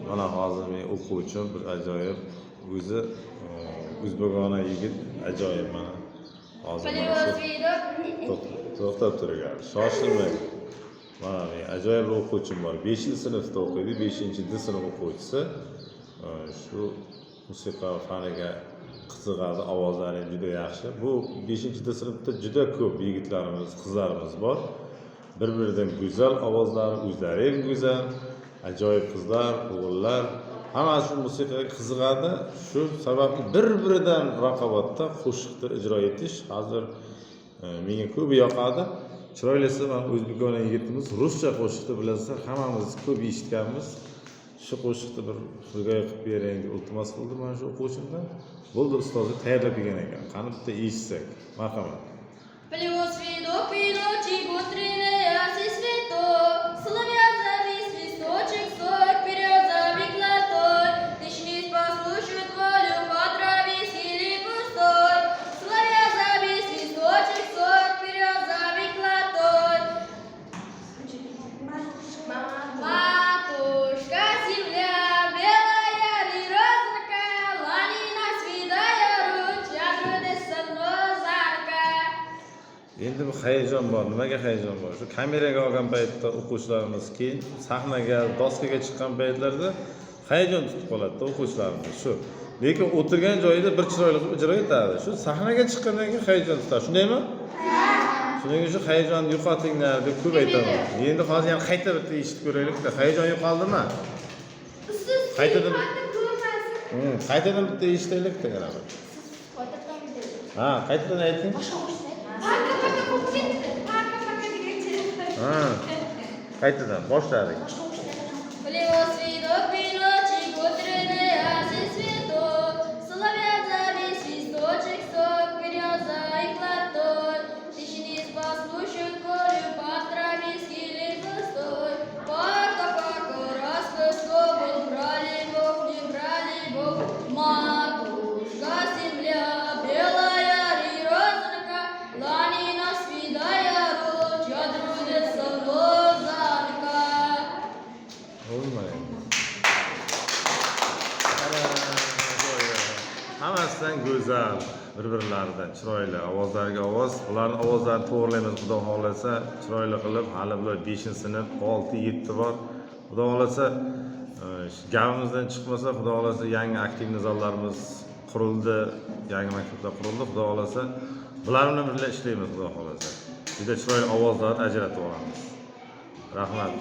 Mana hozir men o'quvchim bir ajoyib o'zi o'zbekona yigit ajoyib mana. Hozir to'xtab turgan. Shoshilmang. Mana men ajoyib o'quvchim bor. 5-sinfda o'qiydi, 5-sinf o'quvchisi. Shu musiqa faniga qiziqadi, ovozlari juda yaxshi. Bu 5-sinfda juda ko'p yigitlarimiz, qizlarimiz bor. Bir-biridan go'zal ovozlari, o'zlari ham go'zal, ajoyib qizlar, o'g'illar, hammasi shu musiqaga qiziqadi. Shu sababli bir-biridan raqobatda qo'shiqni ijro etish hozir menga ko'p yoqadi. Chiroylisi mana o'zbekona yigitimiz ruscha qo'shiqni bilasizlar, hammamiz ko'p eshitganmiz. Shu qo'shiqni bir hikoya qilib bering deb iltimos qildim mana shu o'quvchimdan. Bo'ldi, ustozi tayyorlab bergan ekan. Qani bitta eshitsak. Marhamat. Плюс видок, видочек, утренний ясный цветок, соловья завис, листочек, сок, вперед завикла той, начнись послушать волю по траве силе пустой, соловья завис, листочек, сок, вперед завикла той. Матушка земля, белая рирозка, ланина свидая руч, ядроды санозарка. Endi bu hayajon bor. Nimaga hayajon bor? Shu kameraga olgan paytda o'quvchilarimiz keyin sahnaga, doskaga chiqqan paytlarda hayajon tutib qoladi o'quvchilarimiz. Shu. Lekin o'tirgan joyida bir chiroyli qilib ijro etadi. Shu sahnaga chiqqandan keyin hayajon tutadi. Shundaymi? Shuning uchun hayajonni yo'qotinglar deb ko'p aytaman. Endi hozir ham qayta bitta eshitib ko'raylik. Hayajon yo'qoldimi? Qaytadan qaytadan bitta eshitaylik yana bir. Ha, qaytadan ayting. Qaytadan boshladik. Плюс видок, видочек, утренний ясный цветок, соловья завис, листочек, сок, вперед завикла той, начнись послушать волю по траве силе пустой, пока распусто был, брали Бог, не брали Бог, матушка земля, белая рирозка, ланина свидая руч, ядруды санозарка. Olmayın. Hammasidan go'zal, bir-birlaridan chiroyli, ovozlariga ovoz. Ularning ovozlarini to'g'rilaymiz, xudo xolasa, chiroyli qilib, hali bular 5-sinf, 6-7 bor. Xudo xolasa, gapimizdan chiqmasa, xudo xolasa yangi aktiv nizomlarimiz qurildi, yangi maktablar qurildi, xudo xolasa, bular bilan birga ishlaymiz, xudo xolasa. Juda chiroyli ovozlarni ajratib olamiz. Rahmat.